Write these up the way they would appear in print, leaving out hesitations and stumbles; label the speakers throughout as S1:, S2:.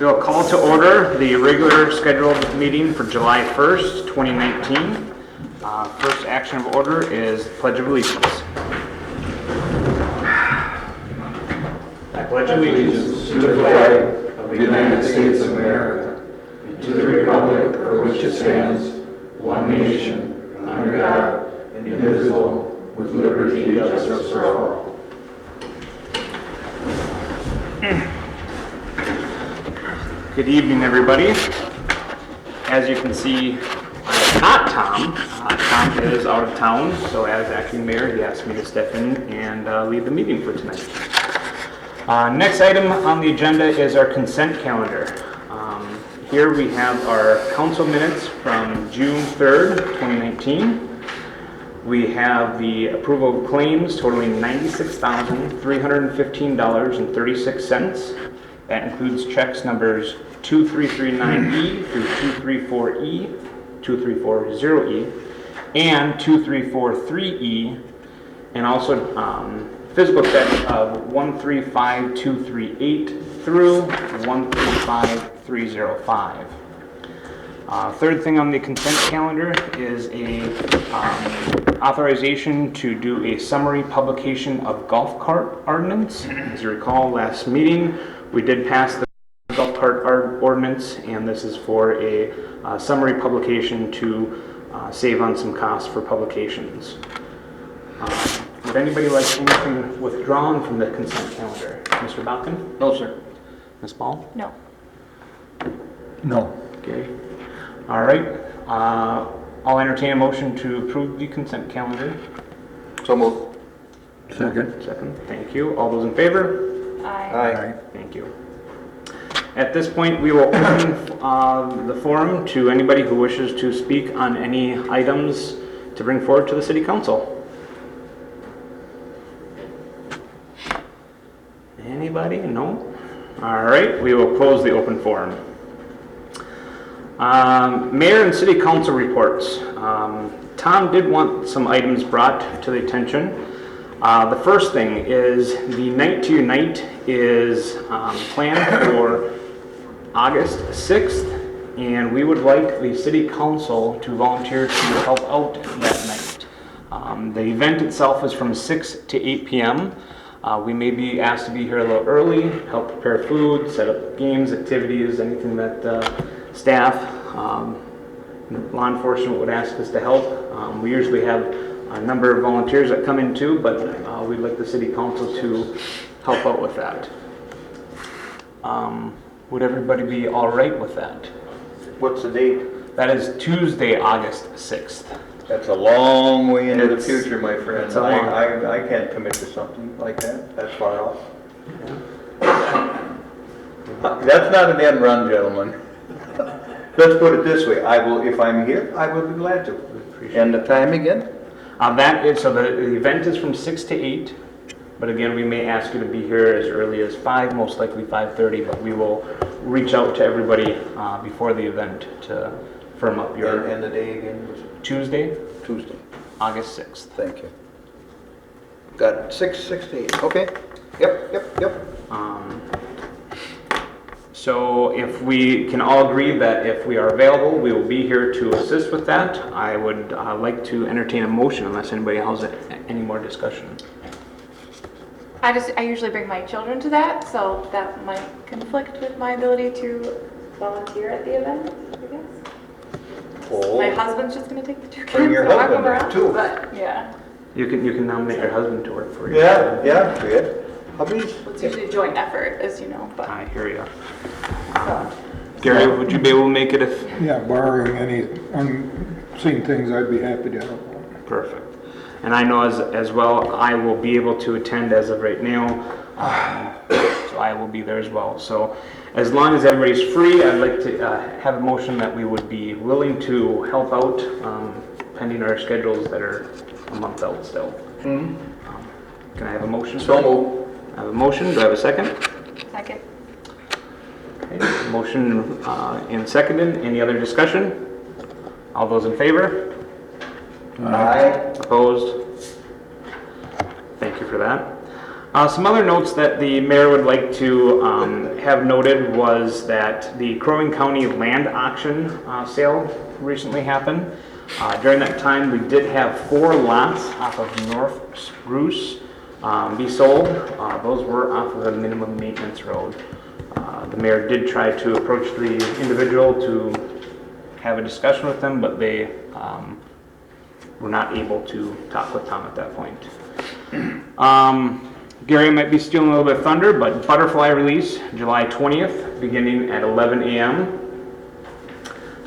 S1: We'll call to order the regular scheduled meeting for July 1st, 2019. First action of order is Pledge of Allegiance. I pledge allegiance
S2: to the flag of the United States of America and to the republic for which it stands, one nation, under God, indivisible, with liberty and justice for all.
S1: Good evening, everybody. As you can see, not Tom. Tom is out of town, so as acting mayor, he asked me to step in and lead the meeting for tonight. Next item on the agenda is our consent calendar. Here we have our council minutes from June 3rd, 2019. We have the approval of claims totaling $96,315.36. That includes checks numbers 2339E through 234E, 2340E, and 2343E, and also physical checks of 135238 through 135305. Third thing on the consent calendar is a authorization to do a summary publication of golf cart ordinance. As you recall, last meeting we did pass the golf cart ordinance, and this is for a summary publication to save on some costs for publications. Would anybody like anything withdrawn from the consent calendar? Mr. Balkin?
S3: No, sir.
S1: Ms. Ball?
S4: No.
S2: No.
S1: Okay. All right. I'll entertain a motion to approve the consent calendar.
S3: So moved.
S2: Second.
S1: Second. Thank you. All those in favor?
S4: Aye.
S1: Thank you. At this point, we will open the forum to anybody who wishes to speak on any items to bring forward to the City Council. Anybody? No? All right. We will close the open forum. Mayor and City Council reports. Tom did want some items brought to the attention. The first thing is the Night to Unite is planned for August 6th, and we would like the City Council to volunteer to help out that night. The event itself is from 6 to 8 p.m. We may be asked to be here a little early, help prepare food, set up games, activities, anything that staff, law enforcement would ask us to help. We usually have a number of volunteers that come in too, but we'd like the City Council to help out with that. Would everybody be all right with that?
S3: What's the date?
S1: That is Tuesday, August 6th.
S3: That's a long way into the
S1: It's-
S3: future, my friend.
S1: it's a long-
S3: I can't commit to something like that. That's far off. That's not an end run, gentlemen. Let's put it this way. I will, if I'm here, I will be glad to. And the time again?
S1: That is, so the event is from 6 to 8, but again, we may ask you to be here as early as 5, most likely 5:30, but we will reach out to everybody before the event to firm up your...
S3: And the day again was
S1: Tuesday,
S3: Tuesday.
S1: August 6th.
S3: Thank you. Got it. 6 to 8. Okay. Yep.
S1: So if we can all agree that if we are available, we will be here to assist with that. I would like to entertain a motion unless anybody has any more discussion.
S4: I usually bring my children to that, so that might conflict with my ability to volunteer at the event, I guess.
S3: Oh.
S4: My husband's just gonna take the two kids.
S3: Bring your
S4: and walk
S3: husband
S4: them around,
S3: too.
S4: But, yeah.
S1: You can nominate your husband to work for you.
S3: Yeah, good. Hubbies?
S4: It's usually a joint effort, as you know, but.
S1: I hear you. Gary, would you be able to make it if...
S2: Yeah, barring any unforeseen things, I'd be happy to help.
S1: Perfect. And I know as well, I will be able to attend as of right now, so I will be there as well. So as long as everybody's free, I'd like to have a motion that we would be willing to help out pending our schedules that are a month out still. Can I have a motion?
S3: So moved.
S1: I have a motion. Do I have a second?
S4: Second.
S1: Okay. Motion and seconded. Any other discussion? All those in favor?
S3: Aye.
S1: Opposed? Thank you for that. Some other notes that the mayor would like to have noted was that the Crow Wing County land auction sale recently happened. During that time, we did have 4 lots off of North Spruce be sold. Those were off of a minimum maintenance road. The mayor did try to approach the individual to have a discussion with them, but they were not able to talk with Tom at that point. Gary might be stealing a little bit of thunder, but butterfly release July 20th, beginning at 11 a.m.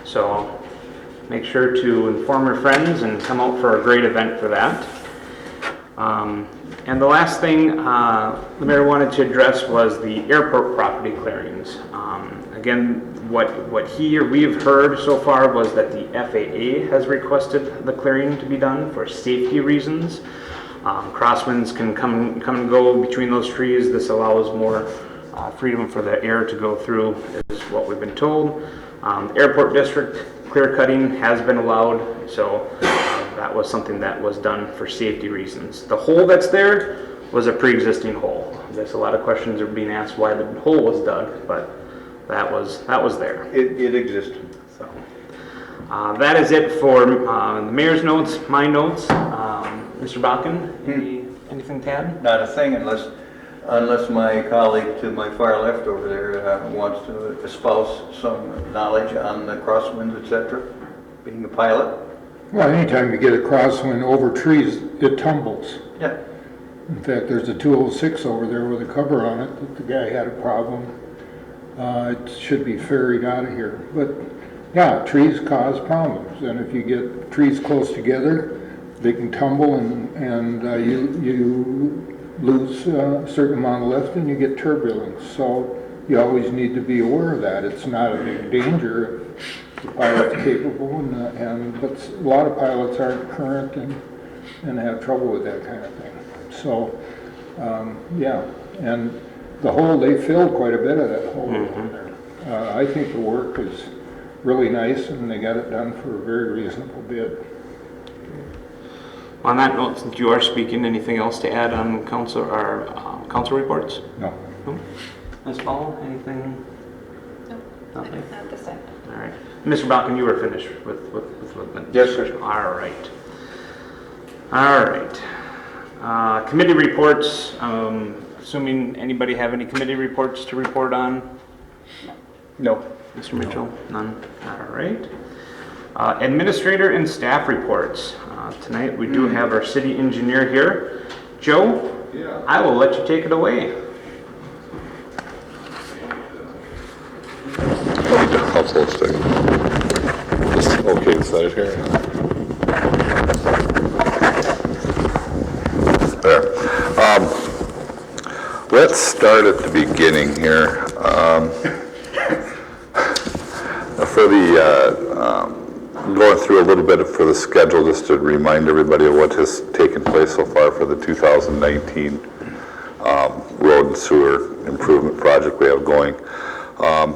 S1: So make sure to inform your friends and come out for a great event for that. And the last thing the mayor wanted to address was the airport property clearings. Again, what he or we have heard so far was that the FAA has requested the clearing to be done for safety reasons. Crosswinds can come and go between those trees. This allows more freedom for the air to go through, is what we've been told. Airport district clear cutting has been allowed, so that was something that was done for safety reasons. The hole that's there was a pre-existing hole. There's a lot of questions are being asked why the hole was dug, but that was there.
S3: It existed.
S1: So that is it for the mayor's notes, my notes. Mr. Balkin, anything to add?
S3: Not a thing unless my colleague to my far left over there wants to espouse some knowledge on the crosswinds, etc., being a pilot.
S2: Well, anytime you get a crosswind over trees, it tumbles.
S3: Yeah.
S2: In fact, there's a 206 over there with a cover on it that the guy had a problem. It should be ferried out of here. But yeah, trees cause problems, and if you get trees close together, they can tumble, and you lose a certain amount of lift, and you get turbulence. So you always need to be aware of that. It's not a big danger if the pilot's capable, but a lot of pilots aren't current and have trouble with that kind of thing. So yeah, and the hole, they filled quite a bit of that hole over there. I think the work is really nice, and they got it done for a very reasonable bid.
S1: On that note, since you are speaking, anything else to add on council reports?
S2: No.
S1: Ms. Paul, anything?
S4: No,
S1: Nothing?
S4: not this time.
S1: All right. Mr. Balkin, you were finished with
S3: Yes, sir.
S1: All right. All right. Committee reports. Assuming anybody have any committee reports to report on?
S3: No.
S1: Mr. Mitchell? None? All right. Administrator and staff reports. Tonight we do have our city engineer here. Joe, I will let you take it away.
S5: How's the stick? Okay, is that it here? There. Let's start at the beginning here. For the going through a little bit for the schedule, just to remind everybody of what has taken place so far for the 2019 road and sewer improvement project we have going.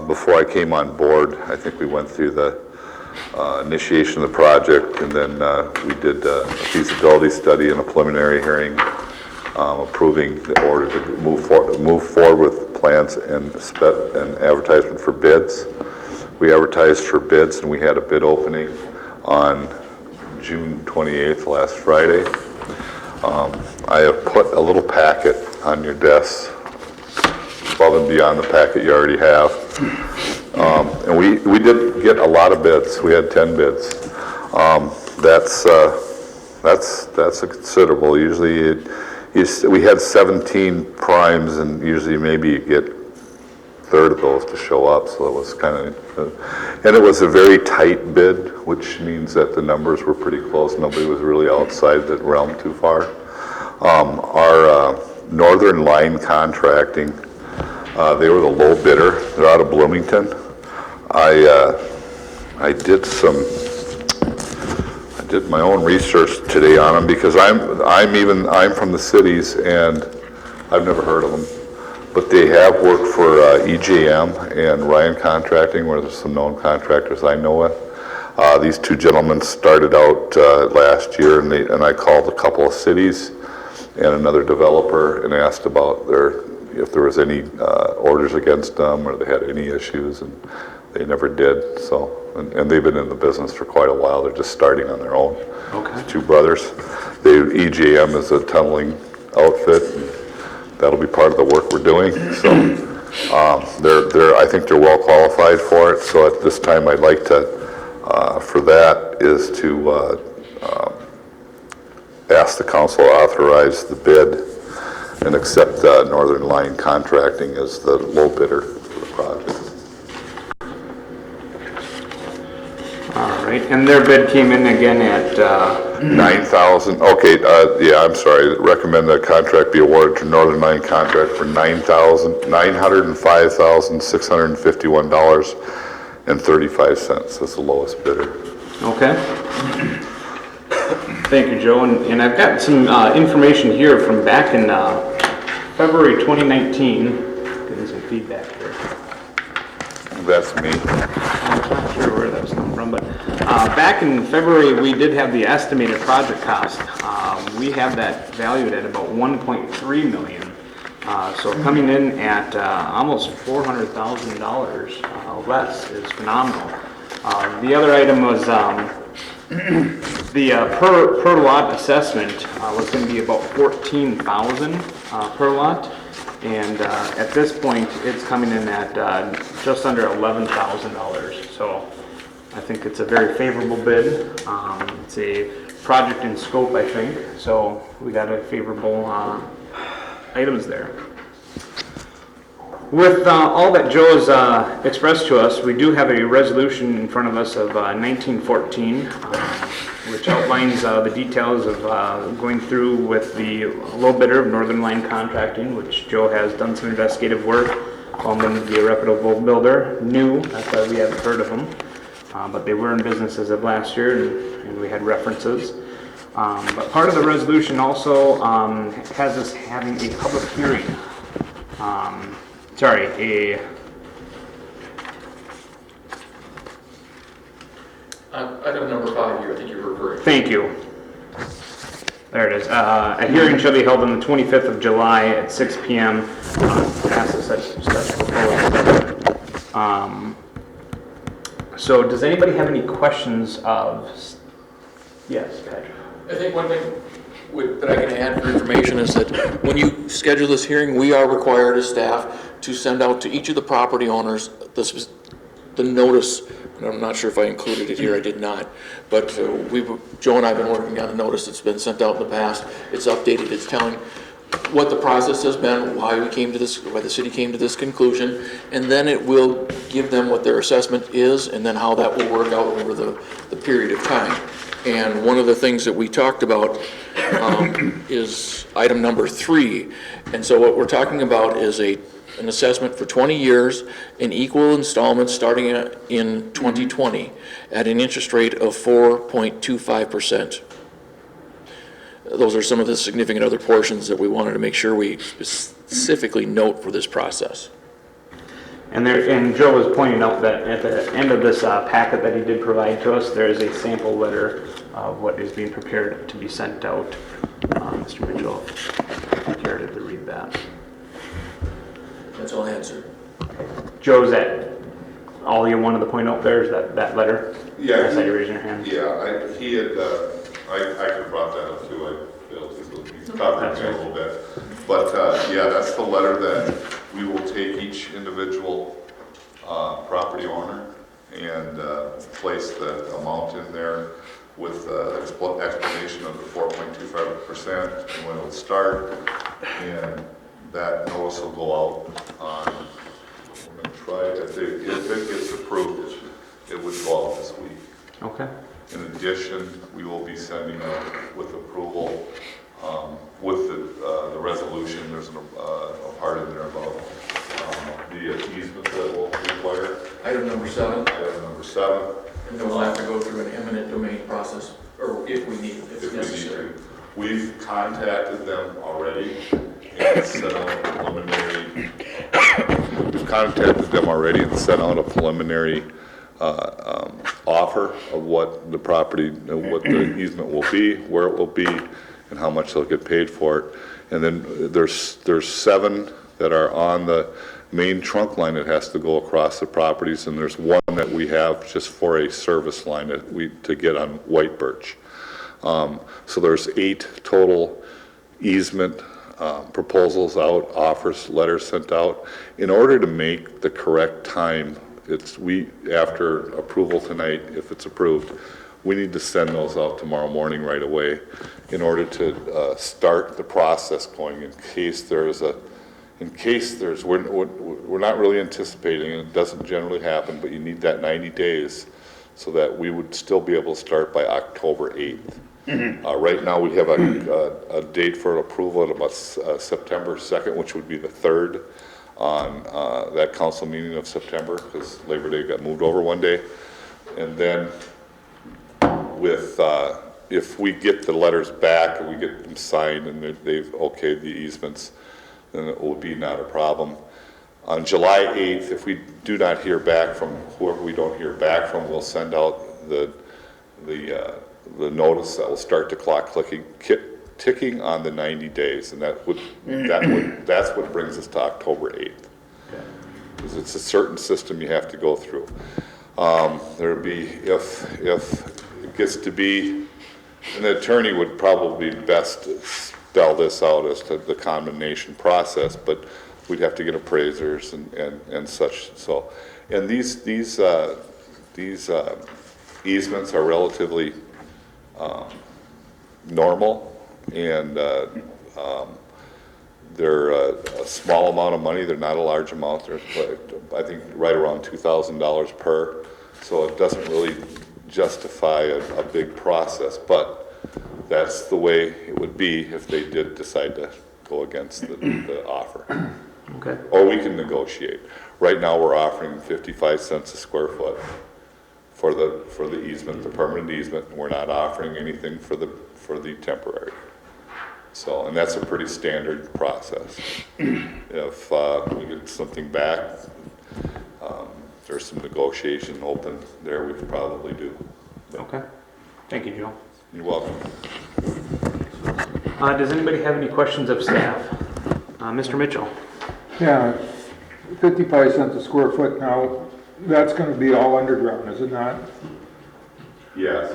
S5: Before I came on board, I think we went through the initiation of the project, and then we did a feasibility study and a preliminary hearing approving the order to move forward with plans and advertisement for bids. We advertised for bids, and we had a bid opening on June 28th, last Friday. I have put a little packet on your desk above and beyond the packet you already have. And we did get a lot of bids. We had 10 bids. That's a considerable. Usually we had 17 primes, and usually maybe you get a third of those to show up, so it was kind of, and it was a very tight bid, which means that the numbers were pretty close. Nobody was really outside the realm too far. Our Northern Line Contracting, they were the low bidder. They're out of Bloomington. I did my own research today on them because I'm from the cities, and I've never heard of them. But they have worked for EJM and Ryan Contracting, where there's some known contractors I know of. These two gentlemen started out last year, and I called a couple of cities, and another developer, and asked about if there was any orders against them or they had any issues, and they never did. So, and they've been in the business for quite a while. They're just starting on their own.
S1: Okay.
S5: Two brothers. EJM is a tunneling outfit. And that'll be part of the work we're doing. So I think they're well qualified for it. So at this time, I'd like to, for that, is to ask the council to authorize the bid and accept Northern Line Contracting as the low bidder for the project.
S1: All right, and their bid came in again at,
S5: 9,000, okay, yeah, I'm sorry, recommend the contract be awarded to Northern Line Contract for $905,651.35. That's the lowest bidder.
S1: okay. Thank you, Joe, and I've got some information here from back in February 2019. Getting some feedback here.
S5: That's me.
S1: I'm not sure where that was coming from, but back in February, we did have the estimated project cost. We have that valued at about 1.3 million. So coming in at almost $400,000 less is phenomenal. The other item was the per lot assessment was going to be about 14,000 per lot. And at this point, it's coming in at just under $11,000. So I think it's a very favorable bid. It's a project in scope, I think. So we got a favorable items there. With all that Joe has expressed to us, we do have a resolution in front of us of 1914, which outlines the details of going through with the low bidder of Northern Line Contracting, which Joe has done some investigative work, found them to be a reputable builder, new, that's why we haven't heard of them, but they were in business as of last year, and we had references. But part of the resolution also has us having a public hearing.
S2: Item number 5 here, I think you're referring to.
S1: Thank you. There it is. A hearing shall be held on the 25th of July at 6 p.m. Pass the such proposal. So does anybody have any questions of... Yes, Patrick.
S2: I think one thing that I can add for information is that when you schedule this hearing, we are required as staff to send out to each of the property owners the notice. And I'm not sure if I included it here, I did not. But Joe and I have been working on a notice that's been sent out in the past. It's updated, it's telling what the process has been, why the city came to this conclusion, and then it will give them what their assessment is, and then how that will work out over the period of time. And one of the things that we talked about is item number 3. And so what we're talking about is an assessment for 20 years in equal installments starting in 2020 at an interest rate of 4.25%. Those are some of the significant other portions that we wanted to make sure we specifically note for this process.
S1: And Joe was pointing out that at the end of this packet that he did provide to us, there is a sample letter of what is being prepared to be sent out. Mr. Mitchell, if you care to read that.
S2: That's all I had, sir.
S1: Joe, is that all you wanted to point out there, is that letter?
S5: Yeah.
S1: I saw you raising your hand.
S5: Yeah, he had, I could have brought that up too, I failed to, so he's covered me a little bit. But yeah, that's the letter that we will take each individual property owner and place the amount in there with explanation of the 4.25% and when it'll start. And that notice will go out on, we're going to try, if it gets approved, it would go out this week.
S1: Okay.
S5: In addition, we will be sending out with approval, with the resolution, there's a part in there about the easement that will require.
S2: Item number 7.
S5: Item number 7.
S2: And then we'll have to go through an eminent domain process, or if we need, if necessary.
S5: We've contacted them already and sent out a preliminary. We've contacted them already and sent out a preliminary offer of what the property, what the easement will be, where it will be, and how much they'll get paid for it. And then there's 7 that are on the main trunk line that has to go across the properties, and there's 1 that we have just for a service line to get on White Birch. So there's 8 total easement proposals out, offers, letters sent out. In order to make the correct time, after approval tonight, if it's approved, we need to send those out tomorrow morning right away in order to start the process going in case there's, we're not really anticipating, and it doesn't generally happen, but you need that 90 days so that we would still be able to start by October 8th. Right now, we have a date for approval at about September 2nd, which would be the 3rd on that council meeting of September, because Labor Day got moved over one day. And then if we get the letters back and we get them signed and they've okayed the easements, then it will be not a problem. On July 8th, if we do not hear back from whoever we don't hear back from, we'll send out the notice that will start the clock ticking on the 90 days, and that's what brings us to October 8th. Because it's a certain system you have to go through. There'll be, if it gets to be, an attorney would probably best spell this out as to the condemnation process, but we'd have to get appraisers and such. So, and these easements are relatively normal, and they're a small amount of money. They're not a large amount. They're, I think, right around $2,000 per. So it doesn't really justify a big process, but that's the way it would be if they did decide to go against the offer.
S1: Okay.
S5: Or we can negotiate. Right now, we're offering 55 cents a square foot for the easement, the permanent easement. We're not offering anything for the temporary. So, and that's a pretty standard process. If we get something back, there's some negotiation open there, we could probably do.
S1: Okay. Thank you, Joe.
S5: You're welcome.
S1: Does anybody have any questions of staff? Mr. Mitchell?
S2: Yeah, 55 cents a square foot now, that's gonna be all underground, is it not?
S5: Yes.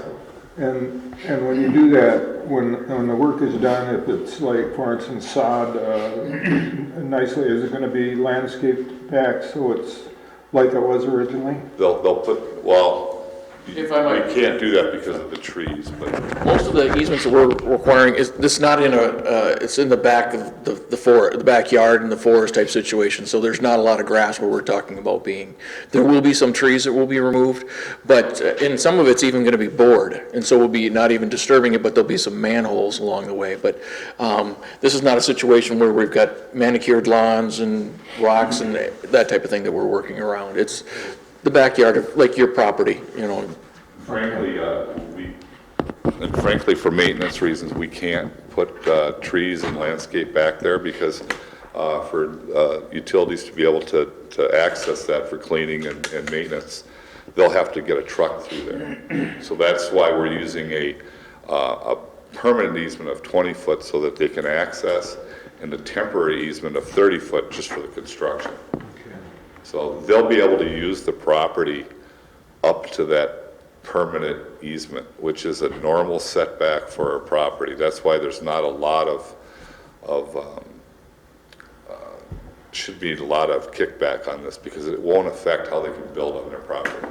S2: And when you do that, when the work is done, if it's like, for instance, sod nicely, is it gonna be landscaped back so it's like it was originally?
S5: They'll put, well,
S6: If I might-
S5: we can't do that because of the trees, but
S6: Most of the easements that we're requiring is, this is not in it's in the back of the backyard in the forest type situation, so there's not a lot of grass where we're talking about being. There will be some trees that will be removed, but, and some of it's even gonna be bored, and so we'll be not even disturbing it, but there'll be some manholes along the way, but, this is not a situation where we've got manicured lawns and rocks and that type of thing that we're working around. It's the backyard of, like your property, you know.
S5: frankly, for maintenance reasons, we can't put trees and landscape back there because for utilities to be able to access that for cleaning and maintenance, they'll have to get a truck through there. So that's why we're using a permanent easement of 20 foot so that they can access, and a temporary easement of 30 foot just for the construction. So they'll be able to use the property up to that permanent easement, which is a normal setback for a property. That's why there's not a lot should be a lot of kickback on this, because it won't affect how they can build on their property.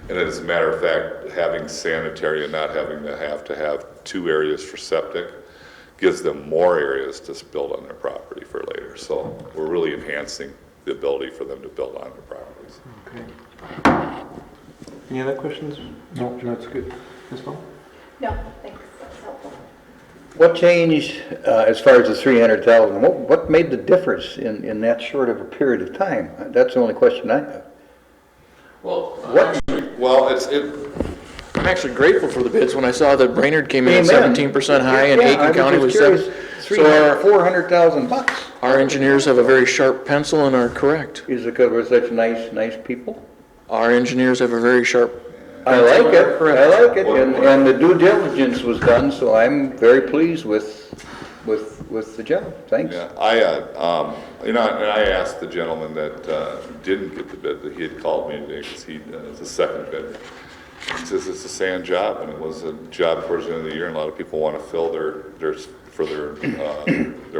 S5: And as a matter of fact, having sanitary and not having to have 2 areas for septic gives them more areas to build on their property for later. So we're really enhancing the ability for them to build on their properties.
S1: Okay. Any other questions?
S2: No, that's good.
S1: Ms. Ball?
S4: No, thanks, that's helpful.
S3: What changed as far as the 300,000? What made the difference in that short of a period of time? That's the only question I have.
S6: Well,
S5: Well,
S6: I'm actually grateful for the bids. When I saw that Brainerd came in at
S3: Amen.
S6: 17% high and
S3: Yeah,
S6: Aiken
S3: I was
S6: County was
S3: just curious.
S6: 7. So
S3: $400,000 bucks.
S6: our engineers have a very sharp pencil and are correct.
S3: Is it because we're such nice people?
S6: Our engineers have a very sharp
S3: I like it, I like it, and the due diligence was done, so I'm very pleased with the job. Thanks.
S5: Yeah, and I asked the gentleman that didn't get the bid, that he had called me today, because he was the second bidder. He says it's a sand job, and it was a job towards the end of the year, and a lot of people want to fill their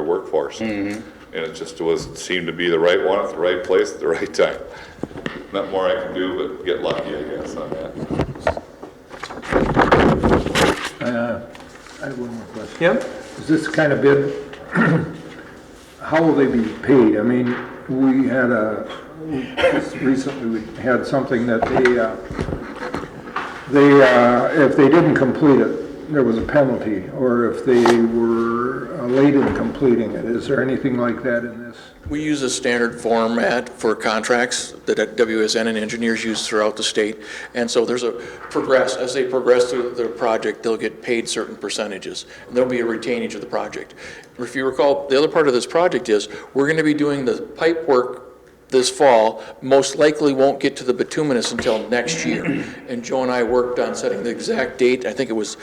S5: workforce. And it just seemed to be the right one at the right place at the right time. Not more I can do, but get lucky, I guess, on that.
S2: I have one more question.
S1: Yep.
S2: Is this kind of bid, how will they be paid? I mean, we had just recently we had something that if they didn't complete it, there was a penalty, or if they were late in completing it. Is there anything like that in this?
S6: We use a standard format for contracts that WSN and engineers use throughout the state. And so as they progress through the project, they'll get paid certain percentages. And there'll be a retainage of the project. If you recall, the other part of this project is we're going to be doing the pipe work this fall, most likely won't get to the bituminous until next year. And Joe and I worked on setting the exact date. I think it was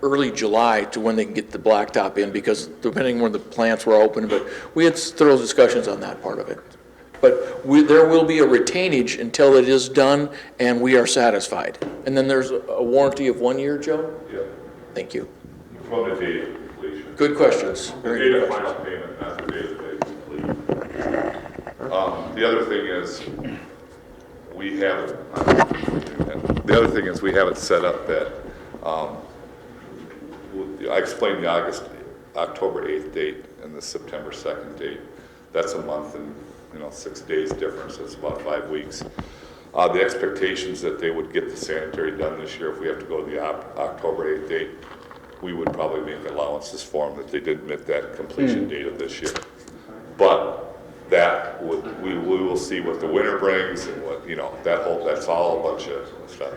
S6: early July to when they can get the blacktop in, because depending where the plants were open, but we had thorough discussions on that part of it. But there will be a retainage until it is done and we are satisfied. And then there's a warranty of 1 year, Joe?
S5: Yeah.
S6: Thank you.
S5: From the date of completion.
S6: Good questions.
S5: The
S6: Very
S5: date
S6: good
S5: of
S6: questions.
S5: final payment, not the date of they complete. The other thing is, we have it set up that, I explained the October 8th date and the September 2nd date. That's a month and, 6 days difference. It's about 5 weeks. The expectations that they would get the sanitary done this year, if we have to go to the October 8th date, we would probably make allowances for them that they didn't meet that completion date of this year. But we will see what the winter brings and what, that's all a bunch of stuff.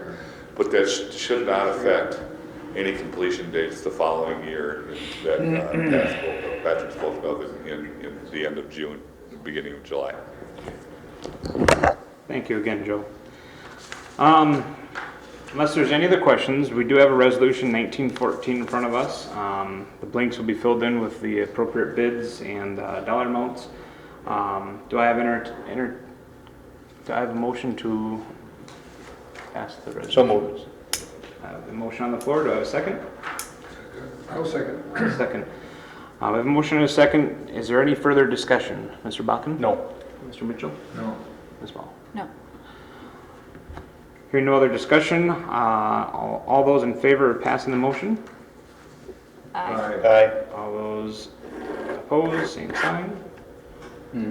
S5: But that should not affect any completion dates the following year that Patrick spoke of in the end of June, beginning of July.
S1: Thank you again, Joe. Unless there's any other questions, we do have a resolution 1914 in front of us. The blanks will be filled in with the appropriate bids and dollar amounts. Do I have a motion to pass the resolution?
S3: So moved.
S1: I have a motion on the floor. Do I have a second?
S2: I'll second.
S1: Second. We have a motion and a second. Is there any further discussion? Mr. Bakken?
S3: No.
S1: Mr. Mitchell?
S2: No.
S1: Ms. Ball?
S4: No.
S1: Hearing no other discussion, all those in favor of passing the motion?
S3: Aye.
S1: All those opposed, same sign. All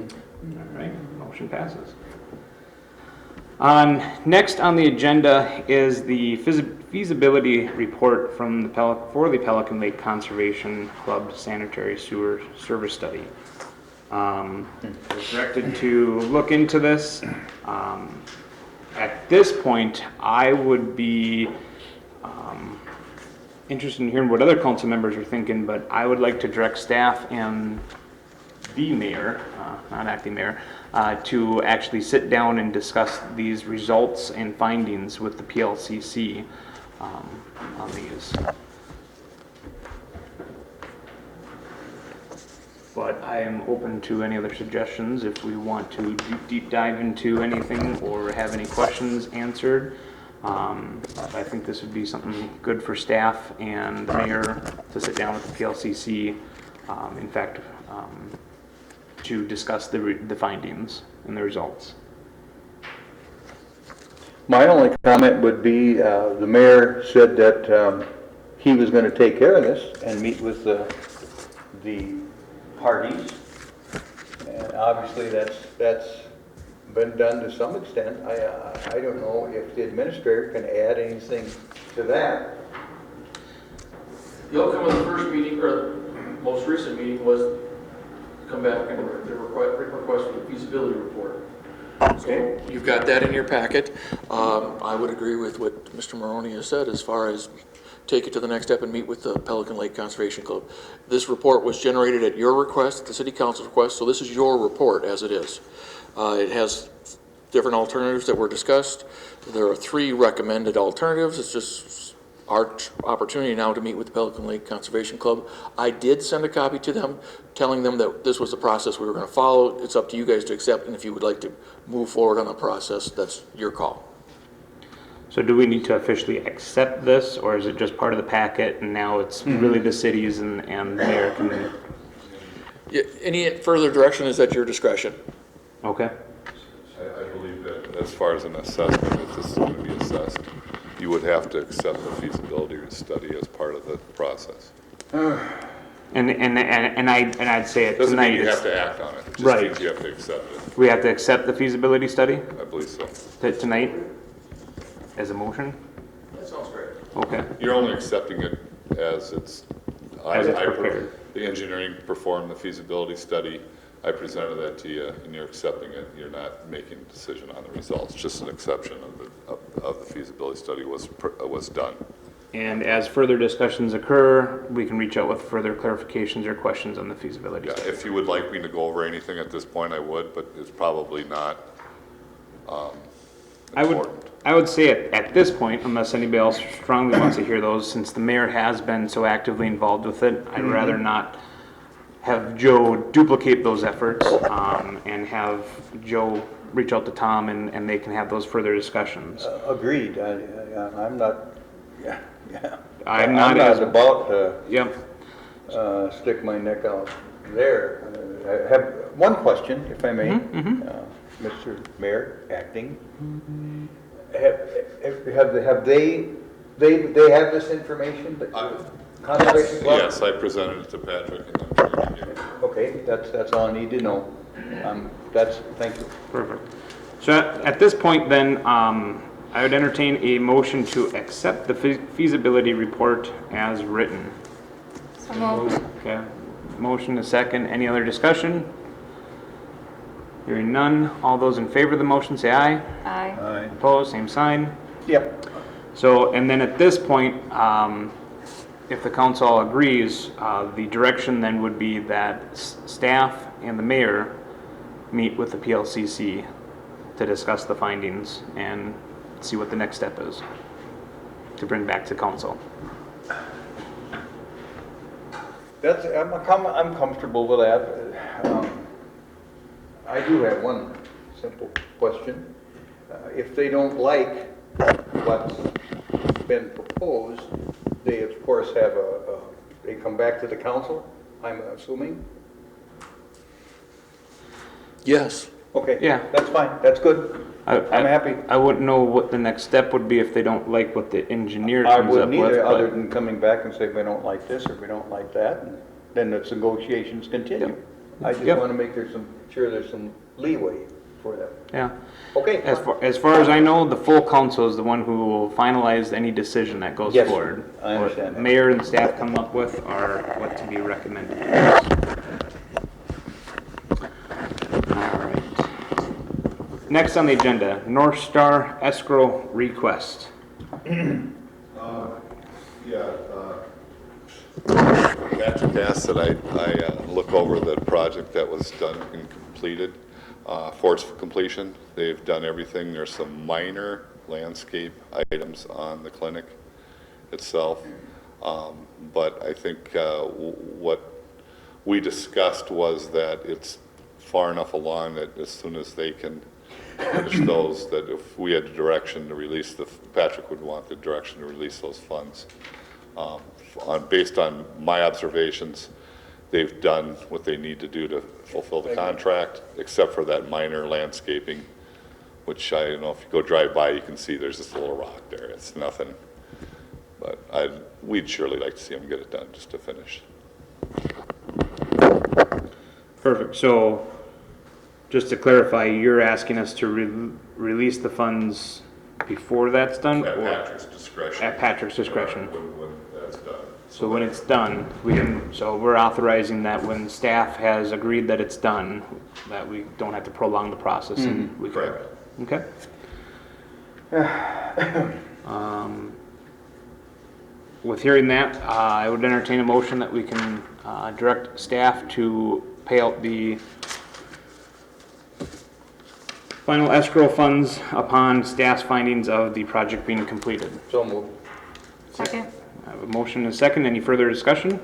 S1: right, motion passes. Next on the agenda is the feasibility report from for the Pelican Lake Conservation Club sanitary sewer service study. I was directed to look into this. At this point, I would be interested in hearing what other council members are thinking, but I would like to direct staff and the mayor, not acting mayor, to actually sit down and discuss these results and findings with the PLCC on these. But I am open to any other suggestions if we want to deep dive into anything or have any questions answered. I think this would be something good for staff and mayor to sit down with the PLCC. In fact, to discuss the findings and the results.
S3: My only comment would be, the mayor said that he was going to take care of this and meet with the parties. And obviously that's been done to some extent. I don't know if the administrator can add anything to that.
S6: The outcome of the first meeting, or most recent meeting, was come back and the request for the feasibility report. So you've got that in your packet. I would agree with what Mr. Maroney has said as far as take it to the next step and meet with the Pelican Lake Conservation Club. This report was generated at your request, the city council's request, so this is your report as it is. It has different alternatives that were discussed. There are 3 recommended alternatives. It's just our opportunity now to meet with the Pelican Lake Conservation Club. I did send a copy to them, telling them that this was the process we were going to follow. It's up to you guys to accept, and if you would like to move forward on the process, that's your call.
S1: So do we need to officially accept this, or is it just part of the packet and now it's really the cities and the mayor can?
S6: Yeah, any further direction is at your discretion.
S1: Okay.
S5: I believe that as far as an assessment, if this is going to be assessed, you would have to accept the feasibility study as part of the process.
S1: And I'd say it
S5: Doesn't mean
S1: tonight.
S5: you have to act on it. It just
S1: Right.
S5: means you have to accept it.
S1: We have to accept the feasibility study
S5: I believe so.
S1: tonight as a motion?
S6: That sounds great.
S1: Okay.
S5: You're only accepting it as it's.
S1: As it's prepared.
S5: The engineering performed the feasibility study. I presented that to you, and you're accepting it. You're not making a decision on the results. Just an exception of the feasibility study was done.
S1: And as further discussions occur, we can reach out with further clarifications or questions on the feasibility
S5: Yeah,
S1: study.
S5: if you would like me to go over anything at this point, I would, but it's probably not important.
S1: I would say at this point, unless anybody else strongly wants to hear those, since the mayor has been so actively involved with it, I'd rather not have Joe duplicate those efforts, and have Joe reach out to Tom and they can have those further discussions.
S3: Agreed. I'm not, yeah.
S1: I'm not as-
S3: about to
S1: Yep,
S3: stick my neck out there. I have one question, if I may. Mr. Mayor, acting. Have they have this information? Conservation Club?
S5: Yes, I presented it to Patrick and then.
S3: Okay, that's all I need to know. Thank you.
S1: perfect. So at this point then, I would entertain a motion to accept the feasibility report as written.
S4: So moved.
S1: Okay, motion a second. Any other discussion? Hearing none. All those in favor of the motion say aye.
S4: Aye.
S1: Opposed, same sign.
S3: Yep.
S1: So, and then at this point, if the council all agrees, the direction then would be that staff and the mayor meet with the PLCC to discuss the findings and see what the next step is to bring back to council.
S3: I'm comfortable with that. I do have one simple question. If they don't like what's been proposed, they of course have they come back to the council, I'm assuming?
S6: Yes.
S3: Okay.
S1: Yeah.
S3: That's fine, that's good. I'm happy.
S1: I wouldn't know what the next step would be if they don't like what the engineer
S3: I
S1: comes up
S3: wouldn't
S1: with.
S3: either, other
S1: But
S3: than coming back and say, we don't like this, or we don't like that, and then the negotiations continue. I just
S1: Yep.
S3: want to make sure there's some leeway for that.
S1: yeah,
S3: Okay.
S1: as far as I know, the full council is the one who will finalize any decision that goes
S3: Yes,
S1: forward.
S3: I understand
S1: What
S3: that.
S1: mayor and staff come up with are what to be recommended. All right. Next on the agenda, North Star escrow request.
S5: Patrick asked that I look over the project that was done and completed, for its completion. They've done everything. There's some minor landscape items on the clinic itself. But I think what we discussed was that it's far enough along that as soon as they can finish those, that if we had the direction to release Patrick would want the direction to release those funds. Based on my observations, they've done what they need to do to fulfill the contract, except for that minor landscaping, which I don't know, if you go drive by, you can see there's just a little rock there. It's nothing. But we'd surely like to see them get it done just to finish.
S1: Perfect. So just to clarify, you're asking us to release the funds before that's done?
S5: At
S1: or-
S5: Patrick's discretion.
S1: At Patrick's discretion.
S5: When that's done.
S1: So when it's done, so we're authorizing that when staff has agreed that it's done, that we don't have to prolong the process and we can.
S5: Correct.
S1: Okay. With hearing that, I would entertain a motion that we can direct staff to pay out the Final escrow funds upon staff's findings of the project being completed.
S3: So moved.
S4: Second.
S1: I have a motion and a second. Any further discussion?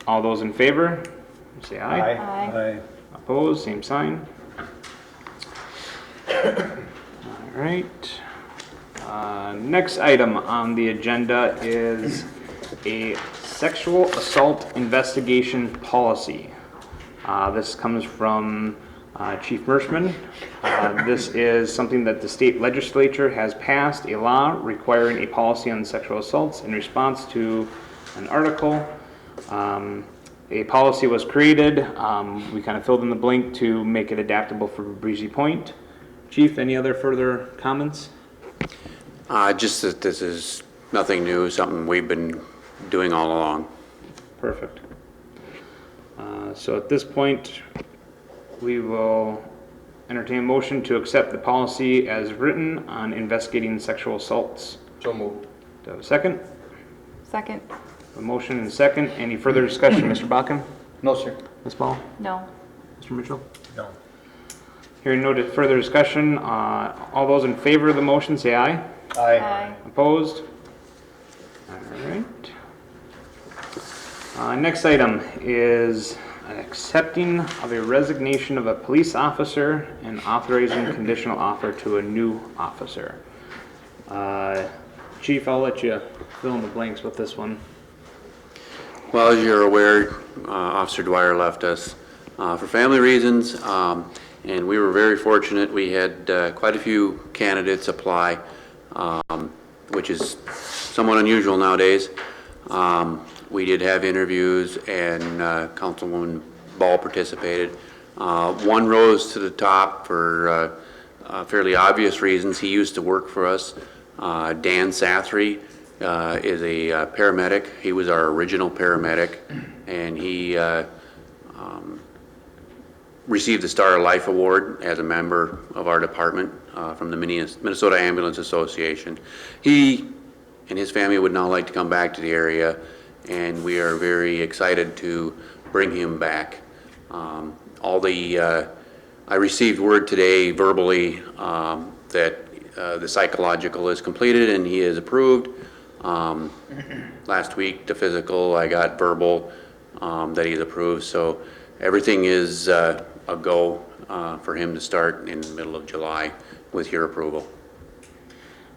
S1: All those in favor, say aye.
S4: Aye.
S1: Opposed, same sign. All right. Next item on the agenda is a sexual assault investigation policy. This comes from Chief Merschman. This is something that the state legislature has passed a law requiring a policy on sexual assaults in response to an article. A policy was created. We kind of filled in the blank to make it adaptable for Breezy Point. Chief, any other further comments?
S7: Just that this is nothing new, something we've been doing all along.
S1: Perfect. So at this point, we will entertain a motion to accept the policy as written on investigating sexual assaults.
S3: So moved.
S1: Do I have a second?
S4: Second.
S1: A motion and a second. Any further discussion, Mr. Bakken?
S3: No, sir.
S1: Ms. Ball?
S4: No.
S1: Mr. Mitchell?
S2: No.
S1: Hearing no further discussion, all those in favor of the motion say aye.
S4: Aye.
S1: Opposed? All right. Next item is an accepting of a resignation of a police officer and authorizing conditional offer to a new officer. Chief, I'll let you fill in the blanks with this one.
S7: Well, as you're aware, Officer Dwyer left us for family reasons, and we were very fortunate. We had quite a few candidates apply, which is somewhat unusual nowadays. We did have interviews, and Councilwoman Ball participated. One rose to the top for fairly obvious reasons. He used to work for us. Dan Sathry is a paramedic. He was our original paramedic, and he received the Star of Life Award as a member of our department from the Minnesota Ambulance Association. He and his family would now like to come back to the area, and we are very excited to bring him back. I received word today verbally that the psychological is completed and he is approved. Last week, the physical, I got verbal that he's approved, so everything is a go for him to start in the middle of July with your approval.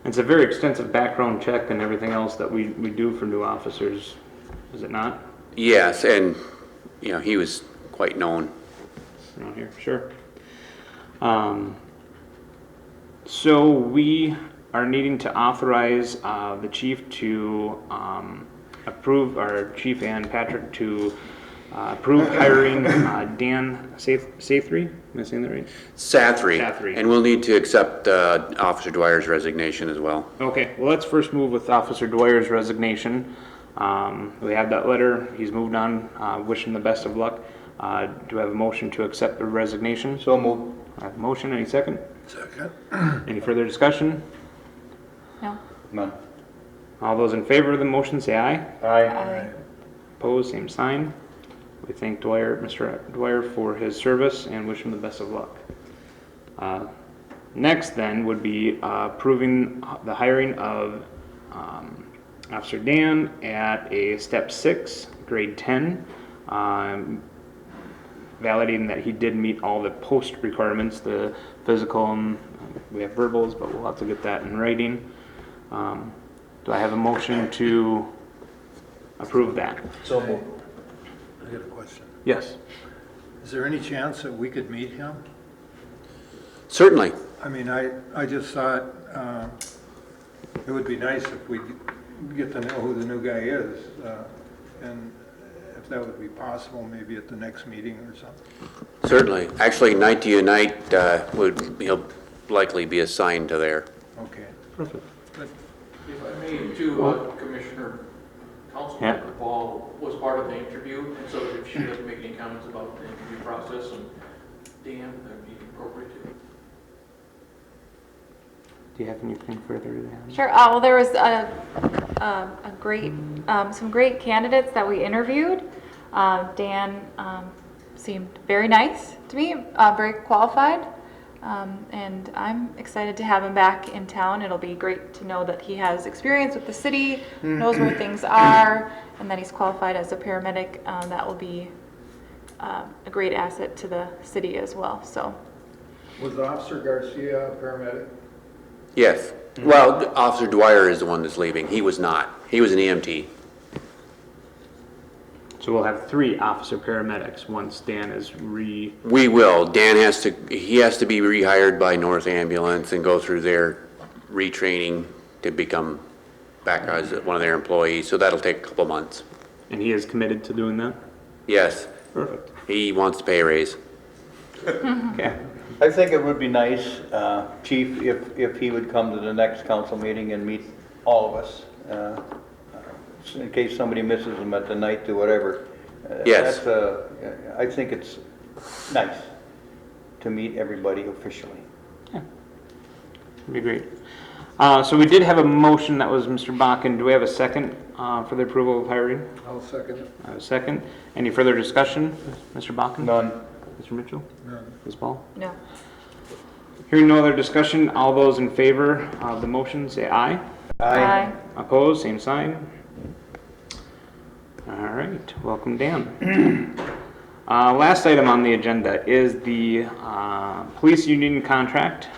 S1: It's a very extensive background check and everything else that we do for new officers, is it not?
S7: Yes, and you know, he was quite known.
S1: Around here, sure. So we are needing to authorize the chief to approve, our chief and Patrick to approve hiring Dan Sathry. Am I saying that right?
S7: Sathry.
S1: Sathry.
S7: And we'll need to accept Officer Dwyer's resignation as well.
S1: Okay, well, let's first move with Officer Dwyer's resignation. We have that letter. He's moved on. Wish him the best of luck. Do I have a motion to accept the resignation?
S3: So moved.
S1: I have a motion. Any second?
S2: Second.
S1: Any further discussion?
S4: No.
S3: None.
S1: All those in favor of the motion say aye.
S4: Aye.
S1: Opposed, same sign. We thank Mr. Dwyer for his service and wish him the best of luck. Next then would be approving the hiring of Officer Dan at a step 6, grade 10, validating that he did meet all the post requirements, the physical, and we have verbals, but we'll have to get that in writing. Do I have a motion to approve that?
S3: So moved.
S2: I got a question.
S1: Yes.
S2: Is there any chance that we could meet him?
S7: Certainly.
S2: I mean, I just thought it would be nice if we get to know who the new guy is, and if that would be possible, maybe at the next meeting or something.
S7: Certainly. Actually, night to unite he'll likely be assigned to there.
S2: Okay.
S1: Perfect.
S2: But
S6: If I may, too, Commissioner, Councilmember Ball was part of the interview, and so if she doesn't make any comments about the interview process, and Dan, that'd be appropriate too.
S1: Do you have anything further to add?
S4: Sure. Well, there was some great candidates that we interviewed. Dan seemed very nice to me, very qualified. And I'm excited to have him back in town. It'll be great to know that he has experience with the city, knows where things are, and that he's qualified as a paramedic. That will be a great asset to the city as well, so.
S2: Was Officer Garcia a paramedic?
S7: Yes. Well, Officer Dwyer is the one that's leaving. He was not. He was an EMT.
S1: So we'll have 3 officer paramedics once Dan is
S7: We will. Dan has to be rehired by North Ambulance and go through their retraining to become back as one of their employees. So that'll take a couple months.
S1: and he is committed to doing that?
S7: Yes.
S1: Perfect.
S7: He wants to pay a raise.
S1: Okay.
S3: I think it would be nice, Chief, if he would come to the next council meeting and meet all of us, in case somebody misses him at the night or whatever.
S7: Yes.
S3: I think it's nice to meet everybody officially.
S1: That'd be great. So we did have a motion, that was Mr. Bakken. Do we have a second for the approval of hiring?
S2: I'll second it.
S1: I have a second. Any further discussion? Mr. Bakken?
S3: None.
S1: Mr. Mitchell?
S2: None.
S1: Ms. Ball?
S4: No.
S1: Hearing no other discussion, all those in favor of the motion say aye.
S4: Aye.
S1: Opposed, same sign. All right, welcome Dan. Last item on the agenda is the police union contract.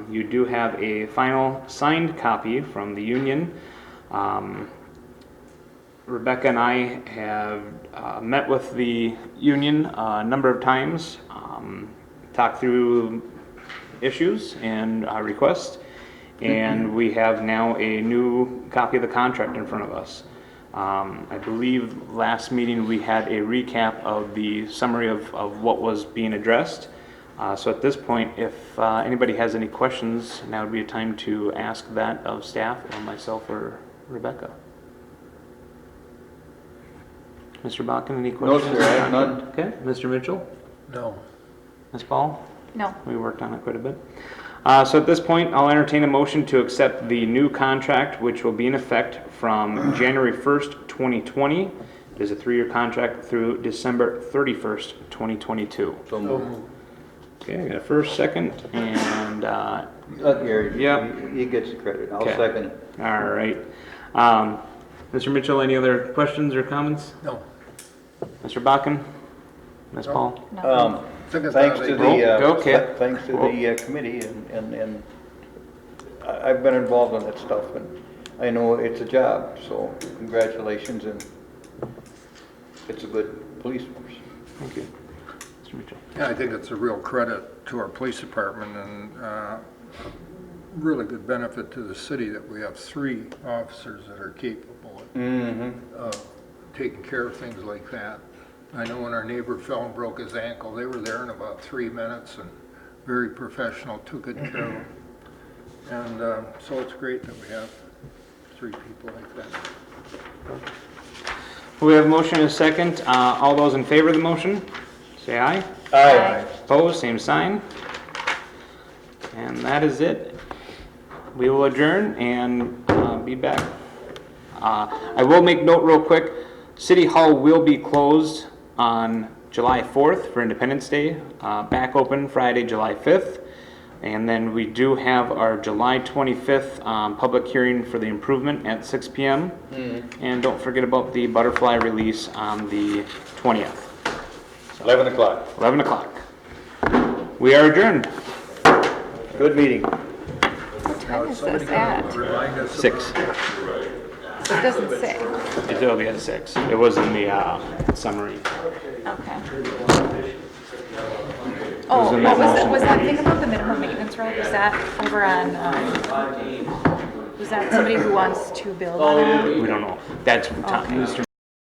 S1: You do have a final signed copy from the union. Rebecca and I have met with the union a number of times, talked through issues and requests, and we have now a new copy of the contract in front of us. I believe last meeting we had a recap of the summary of what was being addressed. So at this point, if anybody has any questions, now would be a time to ask that of staff or myself or Rebecca. Mr. Bakken, any questions?
S3: sir, I have none.
S1: Okay, Mr. Mitchell?
S2: No.
S1: Ms. Ball?
S4: No.
S1: We worked on it quite a bit. So at this point, I'll entertain a motion to accept the new contract, which will be in effect from January 1st, 2020. It is a 3-year contract through December 31st, 2022.
S3: So moved.
S1: Okay, I got a first, second, and,
S3: Gary,
S1: Yep.
S3: he gets the credit. I'll
S1: Okay.
S3: second it.
S1: all right. Mr. Mitchell, any other questions or comments?
S2: No.
S1: Mr. Bakken? Ms. Paul?
S4: No.
S3: Thanks to the,
S1: Okay.
S3: thanks to the committee and I've been involved in that stuff and I know it's a job, so congratulations and it's a good police force.
S1: Thank you. Mr. Mitchell?
S2: Yeah, I think it's a real credit to our police department and really good benefit to the city that we have 3 officers that are capable of taking care of things like that. I know when our neighbor fell and broke his ankle, they were there in about 3 minutes and very professional, took good care of him. And so it's great that we have 3 people like that.
S1: We have a motion and a second. All those in favor of the motion, say aye.
S4: Aye.
S1: Opposed, same sign. And that is it. We will adjourn and be back. I will make note real quick, City Hall will be closed on July 4th for Independence Day, back open Friday, July 5th. And then we do have our July 25th public hearing for the improvement at 6 p.m. And don't forget about the butterfly release on the 20th.
S3: 11 o'clock.
S1: 11 o'clock. We are adjourned.
S3: Good meeting.
S4: What time is this at?
S2: Remind us
S1: 6.
S4: It doesn't say.
S1: It'll be at 6. It was in the summary.
S4: Okay. Oh,
S1: in
S4: what
S1: that
S4: was
S1: motion.
S4: was that thing about the minimum maintenance road? Was that over on, was that somebody who wants to build on it?
S1: We don't know. That's Mr.